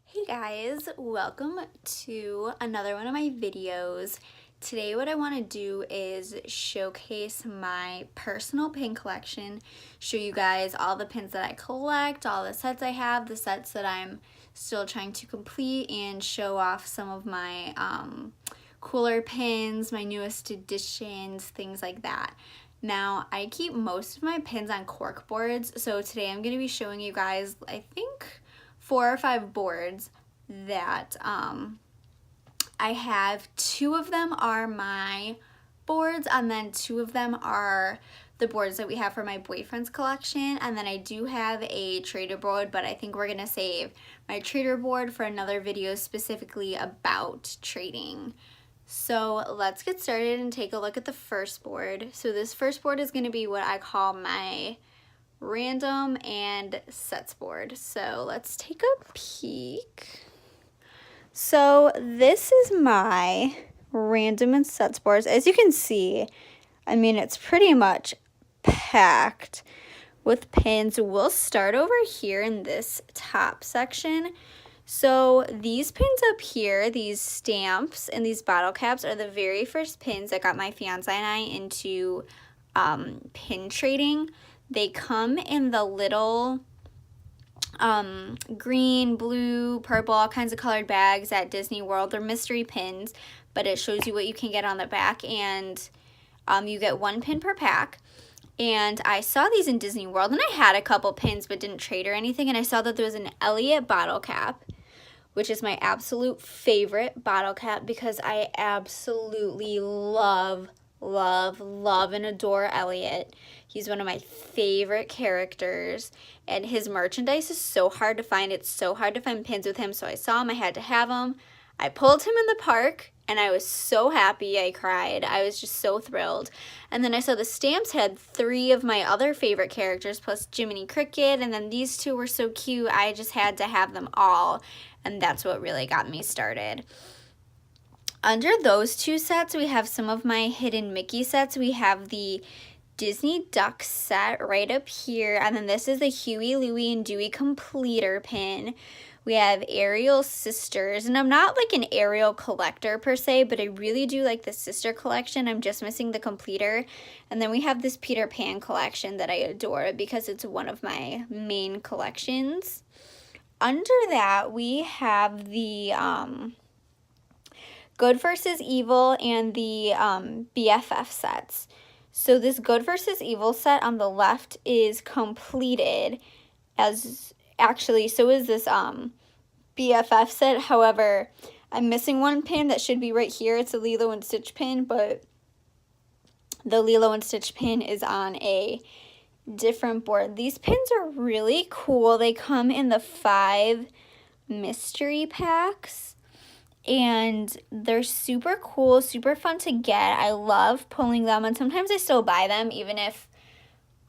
Hey guys, welcome to another one of my videos. Today what I want to do is showcase my personal pin collection, show you guys all the pins that I collect, all the sets I have, the sets that I'm still trying to complete, and show off some of my cooler pins, my newest additions, things like that. Now, I keep most of my pins on cork boards, so today I'm going to be showing you guys, I think, 4 or 5 boards that I have. 2 of them are my boards, and then 2 of them are the boards that we have for my boyfriend's collection. And then I do have a trader board, but I think we're gonna save my trader board for another video specifically about trading. So let's get started and take a look at the first board. So this first board is gonna be what I call my random and sets board. So let's take a peek. So this is my random and sets boards. As you can see, I mean, it's pretty much packed with pins. We'll start over here in this top section. So these pins up here, these stamps and these bottle caps, are the very first pins that got my fiance and I into pin trading. They come in the little green, blue, purple, all kinds of colored bags at Disney World. They're mystery pins, but it shows you what you can get on the back, and you get 1 pin per pack. And I saw these in Disney World, and I had a couple pins but didn't trade or anything, and I saw that there was an Elliott bottle cap, which is my absolute favorite bottle cap because I absolutely love and adore Elliott. He's one of my favorite characters, and his merchandise is so hard to find. It's so hard to find pins with him, so I saw him, I had to have him. I pulled him in the park, and I was so happy I cried. I was just so thrilled. And then I saw the stamps had 3 of my other favorite characters, plus Jiminy Cricket, and then these 2 were so cute. I just had to have them all, and that's what really got me started. Under those 2 sets, we have some of my hidden Mickey sets. We have the Disney Duck set right up here, and then this is the Huey, Louie, and Dewey completer pin. We have Ariel's sisters, and I'm not like an Ariel collector per se, but I really do like the sister collection. I'm just missing the completer. And then we have this Peter Pan collection that I adore because it's one of my main collections. Under that, we have the Good vs. Evil and the BFF sets. So this Good vs. Evil set on the left is completed, as actually so is this BFF set. However, I'm missing 1 pin that should be right here. It's a Lilo and Stitch pin, but the Lilo and Stitch pin is on a different board. These pins are really cool. They come in the 5 mystery packs, and they're super cool, super fun to get. I love pulling them, and sometimes I still buy them even if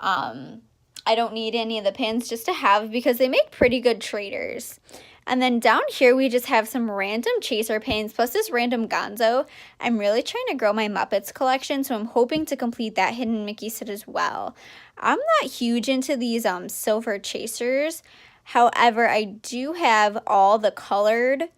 I don't need any of the pins, just to have, because they make pretty good traders. And then down here we just have some random chaser pins plus this random Gonzo. I'm really trying to grow my Muppets collection, so I'm hoping to complete that hidden Mickey set as well. I'm not huge into these silver chasers. However, I do have all the colored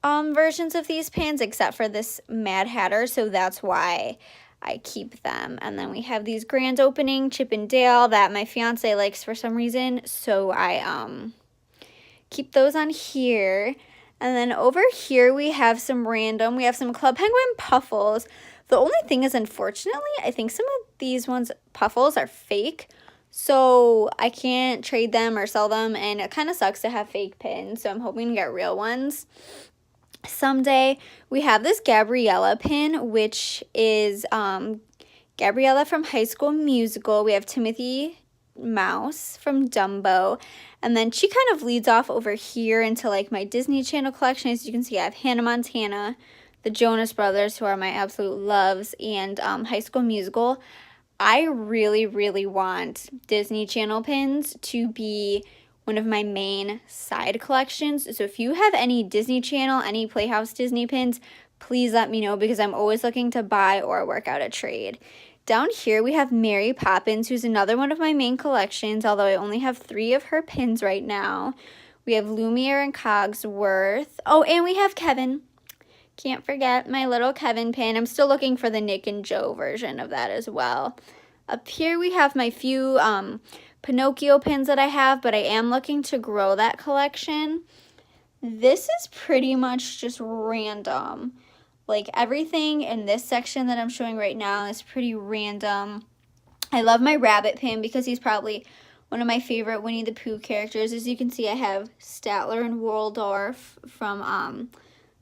versions of these pins except for this Mad Hatter, so that's why I keep them. And then we have these grand opening Chip and Dale that my fiance likes for some reason, so I keep those on here. And then over here we have some Club Penguin Puffles. The only thing is, unfortunately, I think some of these Puffles are fake, so I can't trade them or sell them, and it kind of sucks to have fake pins, so I'm hoping to get real ones someday. We have this Gabriella pin, which is Gabriella from High School Musical. We have Timothy Mouse from Dumbo, and then she kind of leads off over here into like my Disney Channel collection. As you can see, I have Hannah Montana, the Jonas Brothers, who are my absolute loves, and High School Musical. I really want Disney Channel pins to be one of my main side collections. So if you have any Disney Channel, any Playhouse Disney pins, please let me know, because I'm always looking to buy or work out a trade. Down here we have Mary Poppins, who's another one of my main collections, although I only have 3 of her pins right now. We have Lumiere and Cogsworth. Oh, and we have Kevin. Can't forget my little Kevin pin. I'm still looking for the Nick and Joe version of that as well. Up here we have my few Pinocchio pins that I have, but I am looking to grow that collection. This is pretty much just random. Like everything in this section that I'm showing right now is pretty random. I love my rabbit pin because he's probably one of my favorite Winnie the Pooh characters. As you can see, I have Statler and Waldorf from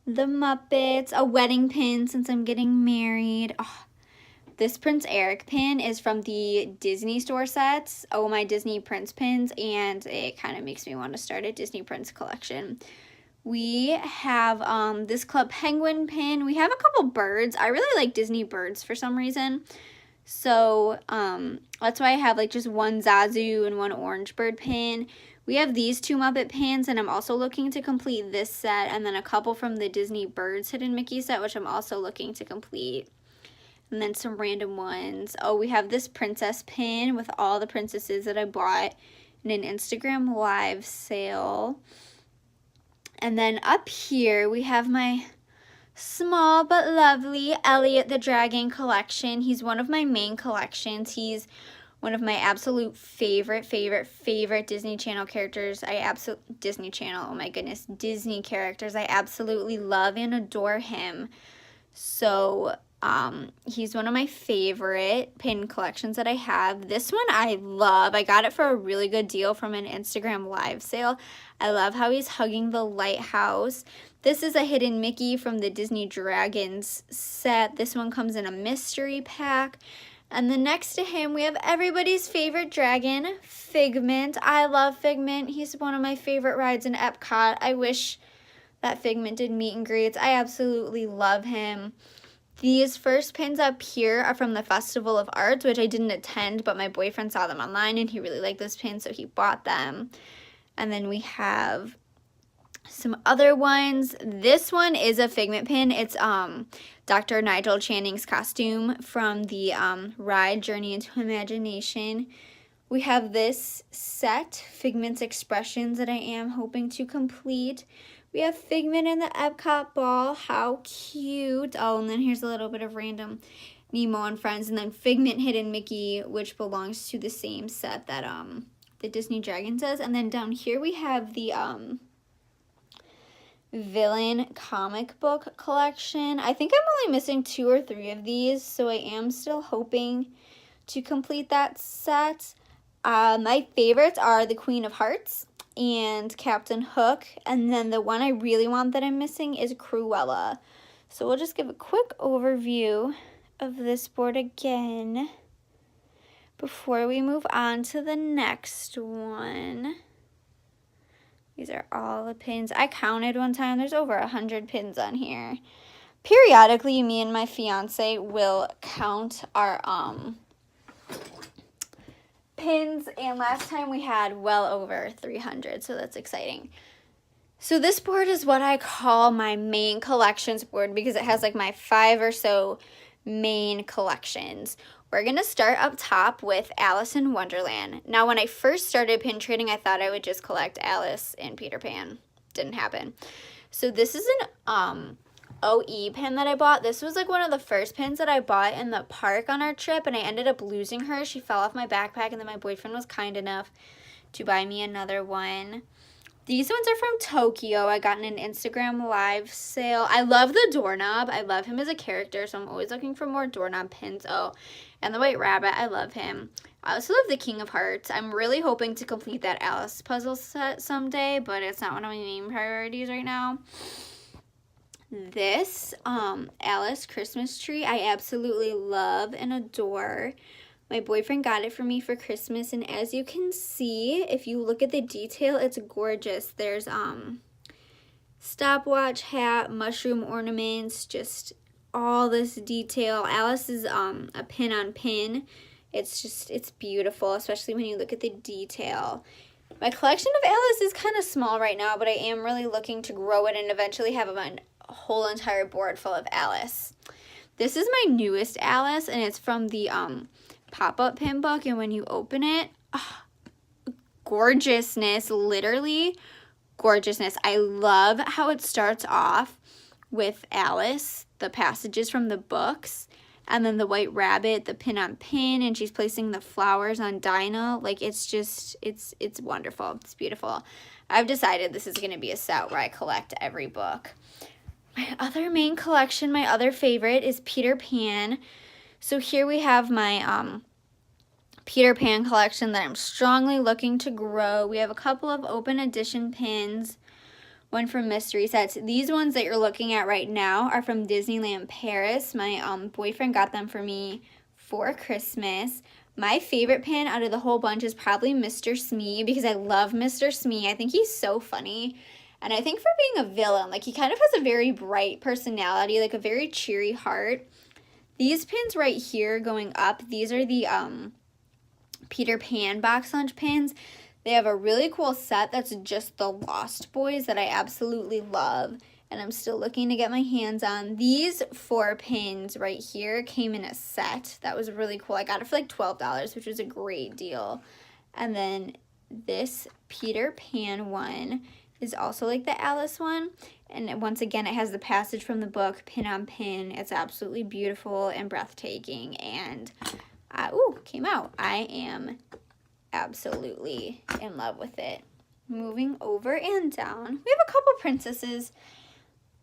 the Muppets. A wedding pin since I'm getting married. Oh, this Prince Eric pin is from the Disney store sets. Oh, my Disney Prince pins. And it kind of makes me want to start a Disney Prince collection. We have this Club Penguin pin. We have a couple birds. I really like Disney birds for some reason. So that's why I have like just one Zazu and one Orange Bird pin. We have these two Muppet pins, and I'm also looking to complete this set, and then a couple from the Disney Birds Hidden Mickey set, which I'm also looking to complete. And then some random ones. Oh, we have this princess pin with all the princesses that I bought in an Instagram live sale. And then up here we have my small but lovely Elliot the Dragon collection. He's one of my main collections. He's one of my absolute favorite Disney Channel characters. Disney Channel, oh my goodness, Disney characters. I absolutely love and adore him. So he's one of my favorite pin collections that I have. This one I love. I got it for a really good deal from an Instagram live sale. I love how he's hugging the lighthouse. This is a Hidden Mickey from the Disney Dragons set. This one comes in a mystery pack. And then next to him, we have everybody's favorite dragon, Figment. I love Figment. He's one of my favorite rides in Epcot. I wish that Figment did meet and greets. I absolutely love him. These first pins up here are from the Festival of Arts, which I didn't attend, but my boyfriend saw them online and he really liked those pins, so he bought them. And then we have some other ones. This one is a Figment pin. It's Dr. Nigel Channing's costume from the ride Journey into Imagination. We have this set, Figment's Expressions, that I am hoping to complete. We have Figment in the Epcot ball. How cute. Oh, and then here's a little bit of random Nemo and Friends. And then Figment Hidden Mickey, which belongs to the same set that the Disney Dragon says. And then down here we have the Villain comic book collection. I think I'm only missing 2 or 3 of these, so I am still hoping to complete that set. My favorites are the Queen of Hearts and Captain Hook, and then the one I really want that I'm missing is Cruella. So we'll just give a quick overview of this board again before we move on to the next one. These are all the pins. I counted one time. There's over 100 pins on here. Periodically, me and my fiance will count our pins, and last time we had well over 300, so that's exciting. So this board is what I call my main collections board because it has like my 5 or so main collections. We're going to start up top with Alice in Wonderland. Now, when I first started pin trading, I thought I would just collect Alice and Peter Pan. Didn't happen. So this is an OE pin that I bought. This was like one of the first pins that I bought in the park on our trip, and I ended up losing her. She fell off my backpack, and then my boyfriend was kind enough to buy me another one. These ones are from Tokyo. I got in an Instagram live sale. I love the doorknob. I love him as a character, so I'm always looking for more doorknob pins. Oh, and the White Rabbit. I love him. I also love the King of Hearts. I'm really hoping to complete that Alice puzzle set someday, but it's not one of my main priorities right now. This Alice Christmas tree I absolutely love and adore. My boyfriend got it for me for Christmas, and as you can see, if you look at the detail, it's gorgeous. There's stopwatch hat, mushroom ornaments, just all this detail. Alice is a pin on pin. It's beautiful, especially when you look at the detail. My collection of Alice is kind of small right now, but I am really looking to grow it and eventually have a whole entire board full of Alice. This is my newest Alice, and it's from the pop-up pin book, and when you open it, gorgeousness, literally gorgeousness. I love how it starts off with Alice, the passages from the books, and then the white rabbit, the pin on pin, and she's placing the flowers on Dinah. Like, it's just, it's wonderful. It's beautiful. I've decided this is going to be a set where I collect every book. My other main collection, my other favorite, is Peter Pan. So here we have my Peter Pan collection that I'm strongly looking to grow. We have a couple of open edition pins, one from mystery sets. These ones that you're looking at right now are from Disneyland Paris. My boyfriend got them for me for Christmas. My favorite pin out of the whole bunch is probably Mr. Smee, because I love Mr. Smee. I think he's so funny. And I think for being a villain, like, he kind of has a very bright personality, like a very cheery heart. These pins right here going up, these are the Peter Pan box lunch pins. They have a really cool set that's just the Lost Boys that I absolutely love, and I'm still looking to get my hands on. These 4 pins right here came in a set. That was really cool. I got it for like $12, which was a great deal. And then this Peter Pan one is also like the Alice one, and once again, it has the passage from the book, pin on pin. It's absolutely beautiful and breathtaking, and came out. I am absolutely in love with it. Moving over and down, we have a couple princesses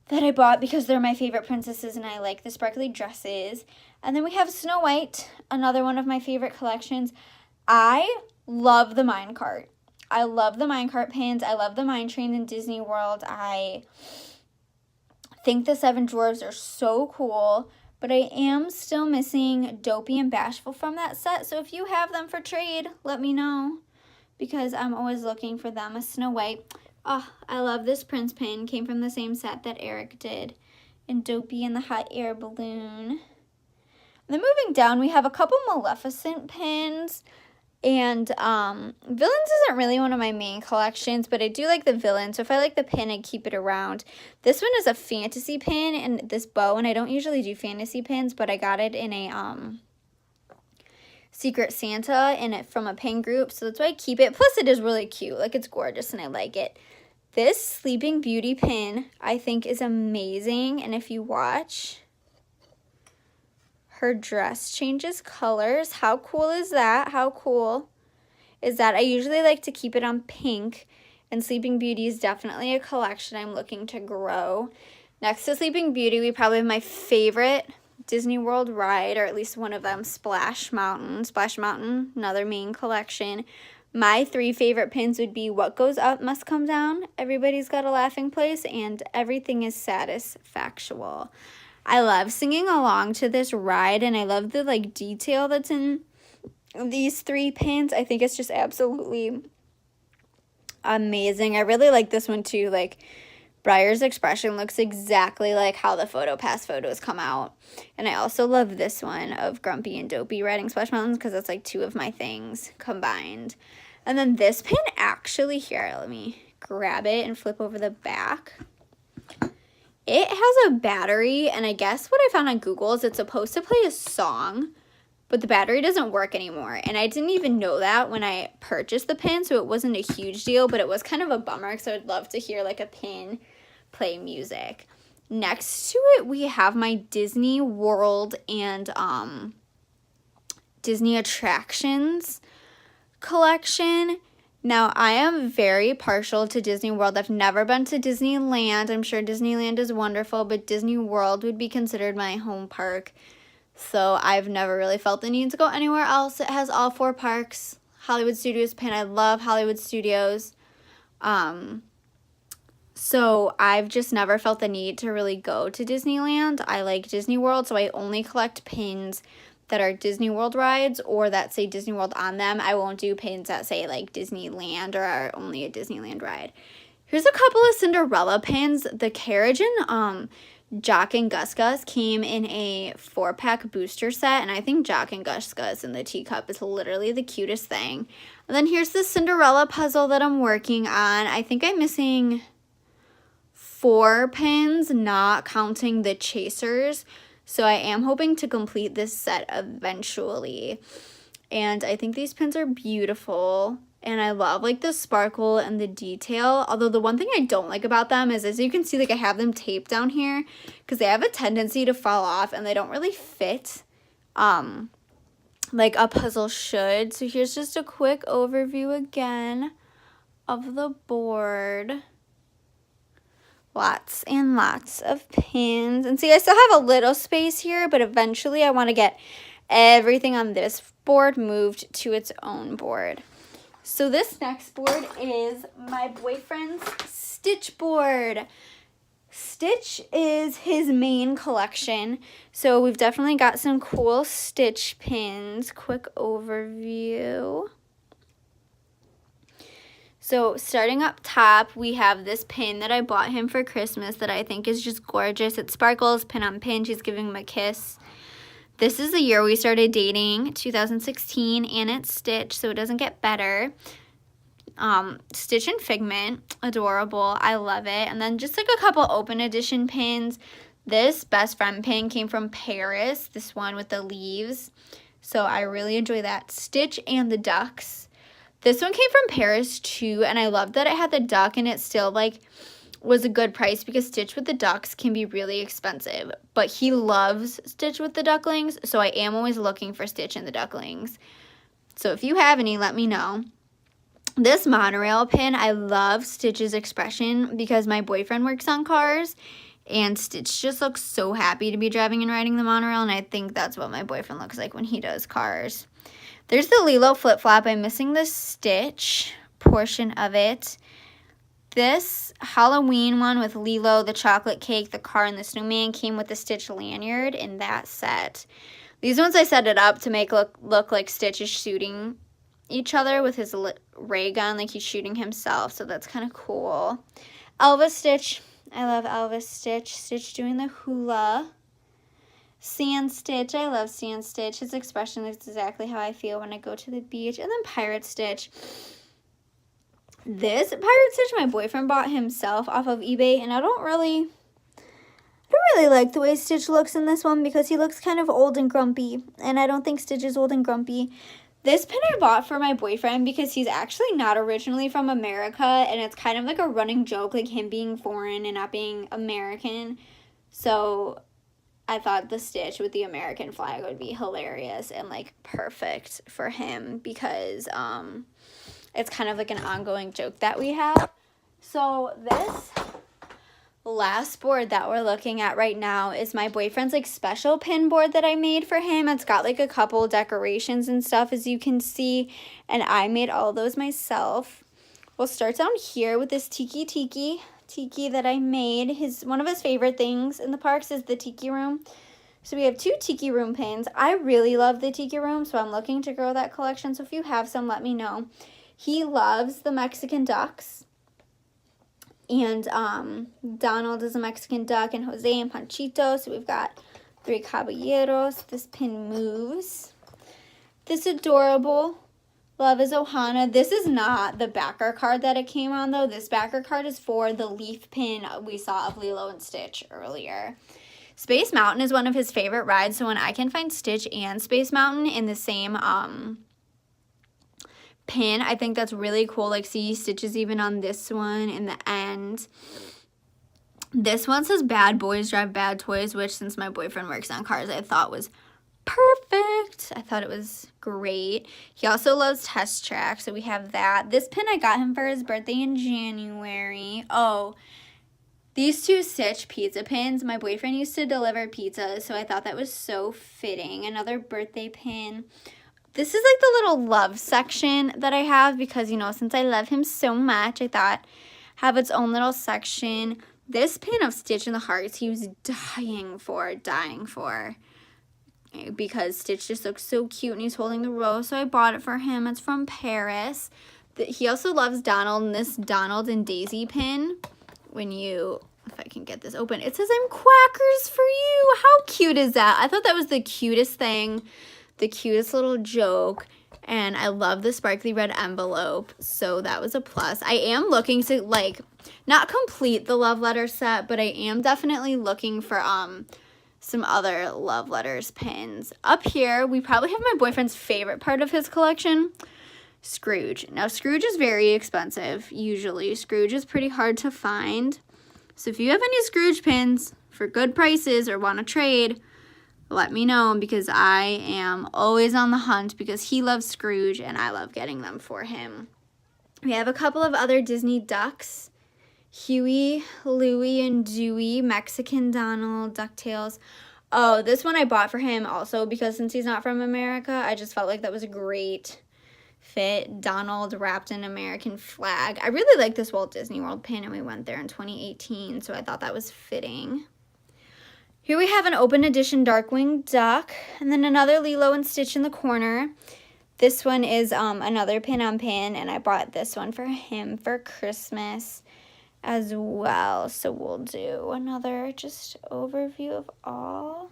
that I bought because they're my favorite princesses and I like the sparkly dresses. And then we have Snow White, another one of my favorite collections. I love the minecart. I love the minecart pins. I love the mine trains in Disney World. I think the 7 Dwarfs are so cool. But I am still missing Dopey and Bashful from that set. So if you have them for trade, let me know, because I'm always looking for them. A Snow White. Oh, I love this Prince pin. Came from the same set that Eric did. And Dopey and the hot air balloon. And then moving down, we have a couple Maleficent pins. And Villains isn't really one of my main collections, but I do like the Villain. So if I like the pin, I keep it around. This one is a fantasy pin and this bow, and I don't usually do fantasy pins, but I got it in a Secret Santa and it from a pin group, so that's why I keep it. Plus, it is really cute. Like, it's gorgeous and I like it. This Sleeping Beauty pin I think is amazing, and if you watch, her dress changes colors. How cool is that? How cool is that? I usually like to keep it on pink, and Sleeping Beauty is definitely a collection I'm looking to grow. Next to Sleeping Beauty, we probably have my favorite Disney World ride, or at least one of them, Splash Mountain. Splash Mountain, another main collection. My 3 favorite pins would be What Goes Up Must Come Down, Everybody's Got a Laughing Place, and Everything is Satisfactual. I love singing along to this ride, and I love the, like, detail that's in these 3 pins. I think it's just absolutely amazing. I really like this one, too. Like, Briar's expression looks exactly like how the PhotoPass photos come out. And I also love this one of Grumpy and Dopey riding Splash Mountains, because it's, like, 2 of my things combined. And then this pin actually, here, let me grab it and flip over the back. It has a battery, and I guess what I found on Google is it's supposed to play a song, but the battery doesn't work anymore. And I didn't even know that when I purchased the pin, so it wasn't a huge deal, but it was kind of a bummer because I would love to hear, like, a pin play music. Next to it, we have my Disney World and Disney Attractions collection. Now, I am very partial to Disney World. I've never been to Disneyland. I'm sure Disneyland is wonderful, but Disney World would be considered my home park. So I've never really felt the need to go anywhere else. It has all 4 parks. Hollywood Studios pin. I love Hollywood Studios. So I've just never felt the need to really go to Disneyland. I like Disney World, so I only collect pins that are Disney World rides or that say Disney World on them. I won't do pins that say, like, Disneyland or are only a Disneyland ride. Here's a couple of Cinderella pins. The carriage and Jock and Gus Gus came in a 4-pack booster set, and I think Jock and Gus Gus in the teacup is literally the cutest thing. And then here's the Cinderella puzzle that I'm working on. I think I'm missing 4 pins, not counting the chasers. So I am hoping to complete this set eventually. And I think these pins are beautiful. and I love like the sparkle and the detail. Although the one thing I don't like about them is, as you can see, like I have them taped down here because they have a tendency to fall off and they don't really fit like a puzzle should. So here's just a quick overview again of the board. Lots and lots of pins. And see, I still have a little space here, but eventually I want to get everything on this board moved to its own board. So this next board is my boyfriend's Stitch board. Stitch is his main collection. So we've definitely got some cool Stitch pins. Quick overview. So starting up top, we have this pin that I bought him for Christmas that I think is just gorgeous. It sparkles, pin on pin. She's giving him a kiss. This is the year we started dating, 2016, and it's Stitch, so it doesn't get better. Stitch and Figment, adorable. I love it. And then just like a couple open edition pins. This best friend pin came from Paris, this one with the leaves. So I really enjoy that. Stitch and the ducks. This one came from Paris too, and I love that it had the duck and it still like was a good price because Stitch with the ducks can be really expensive. But he loves Stitch with the ducklings, so I am always looking for Stitch and the ducklings. So if you have any, let me know. This monorail pin, I love Stitch's expression because my boyfriend works on cars and Stitch just looks so happy to be driving and riding the monorail, and I think that's what my boyfriend looks like when he does cars. There's the Lilo flip-flop. I'm missing the Stitch portion of it. This Halloween one with Lilo, the chocolate cake, the car, and the snowman came with the Stitch lanyard in that set. These ones I set it up to make look like Stitch is shooting each other with his ray gun, like he's shooting himself, so that's kind of cool. Elvis Stitch. I love Elvis Stitch. Stitch doing the hula. Sand Stitch. I love Sand Stitch. His expression is exactly how I feel when I go to the beach. And then Pirate Stitch. This Pirate Stitch my boyfriend bought himself off of eBay, and I don't really like the way Stitch looks in this one because he looks kind of old and grumpy, and I don't think Stitch is old and grumpy. This pin I bought for my boyfriend because he's actually not originally from America, and it's kind of like a running joke, like him being foreign and not being American. So I thought the Stitch with the American flag would be hilarious and like perfect for him because it's kind of like an ongoing joke that we have. So this last board that we're looking at right now is my boyfriend's like special pin board that I made for him. It's got like a couple decorations and stuff, as you can see, and I made all those myself. We'll start down here with this tiki that I made. One of his favorite things in the parks is the tiki room. So we have 2 tiki room pins. I really love the tiki room, so I'm looking to grow that collection. So if you have some, let me know. He loves the Mexican ducks. And Donald is a Mexican duck, and Jose and Panchito. So we've got 3 caballeros. This pin moves. This adorable Love is Ohana. This is not the backer card that it came on, though. This backer card is for the leaf pin we saw of Lilo and Stitch earlier. Space Mountain is one of his favorite rides, so when I can find Stitch and Space Mountain in the same pin, I think that's really cool. Like, see, Stitch is even on this one in the end. This one says Bad Boys Drive Bad Toys, which, since my boyfriend works on cars, I thought was perfect. I thought it was great. He also loves Test Track, so we have that. This pin I got him for his birthday in January. Oh, these 2 Stitch pizza pins. My boyfriend used to deliver pizzas, so I thought that was so fitting. Another birthday pin. This is like the little love section that I have because, you know, since I love him so much, I thought have its own little section. This pin of Stitch in the Hearts, he was dying for, because Stitch just looks so cute and he's holding the rose, so I bought it for him. It's from Paris. He also loves Donald, and this Donald and Daisy pin, if I can get this open, it says, "I'm Quackers for you." How cute is that? I thought that was the cutest thing. The cutest little joke, and I love the sparkly red envelope, so that was a plus. I am looking to, like, not complete the love letter set, but I am definitely looking for some other love letters pins. Up here, we probably have my boyfriend's favorite part of his collection. Scrooge. Now, Scrooge is very expensive, usually. Scrooge is pretty hard to find. So if you have any Scrooge pins for good prices or want to trade, let me know, because I am always on the hunt because he loves Scrooge and I love getting them for him. We have a couple of other Disney ducks. Huey, Louie, and Dewey, Mexican Donald, DuckTales. Oh, this one I bought for him also because since he's not from America, I just felt like that was a great fit. Donald wrapped in American flag. I really like this Walt Disney World pin, and we went there in 2018, so I thought that was fitting. Here we have an open edition Darkwing Duck, and then another Lilo and Stitch in the corner. This one is another pin on pin, and I bought this one for him for Christmas as well. So we'll do another just overview of all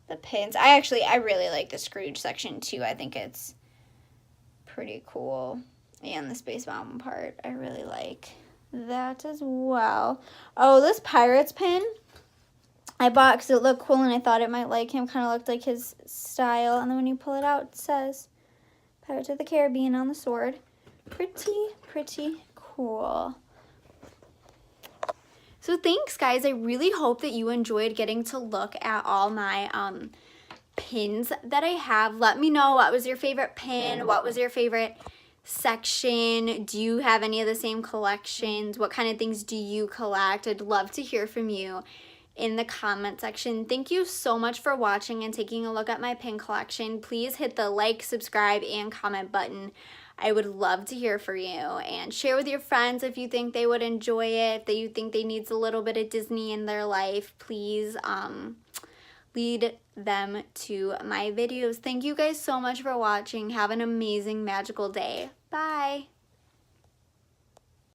the pins. I really like the Scrooge section too. I think it's pretty cool. And the Space Mountain part, I really like that as well. Oh, this Pirates pin I bought because it looked cool and I thought it might like him. Kind of looked like his style. And then when you pull it out, it says Pirates of the Caribbean on the sword. Pretty cool. So thanks, guys. I really hope that you enjoyed getting to look at all my pins that I have. Let me know, what was your favorite pin? What was your favorite section? Do you have any of the same collections? What kind of things do you collect? I'd love to hear from you in the comment section. Thank you so much for watching and taking a look at my pin collection. Please hit the like, subscribe, and comment button. I would love to hear from you, and share with your friends if you think they would enjoy it, if you think they need a little bit of Disney in their life. Please lead them to my videos. Thank you guys so much for watching. Have an amazing, magical day. Bye.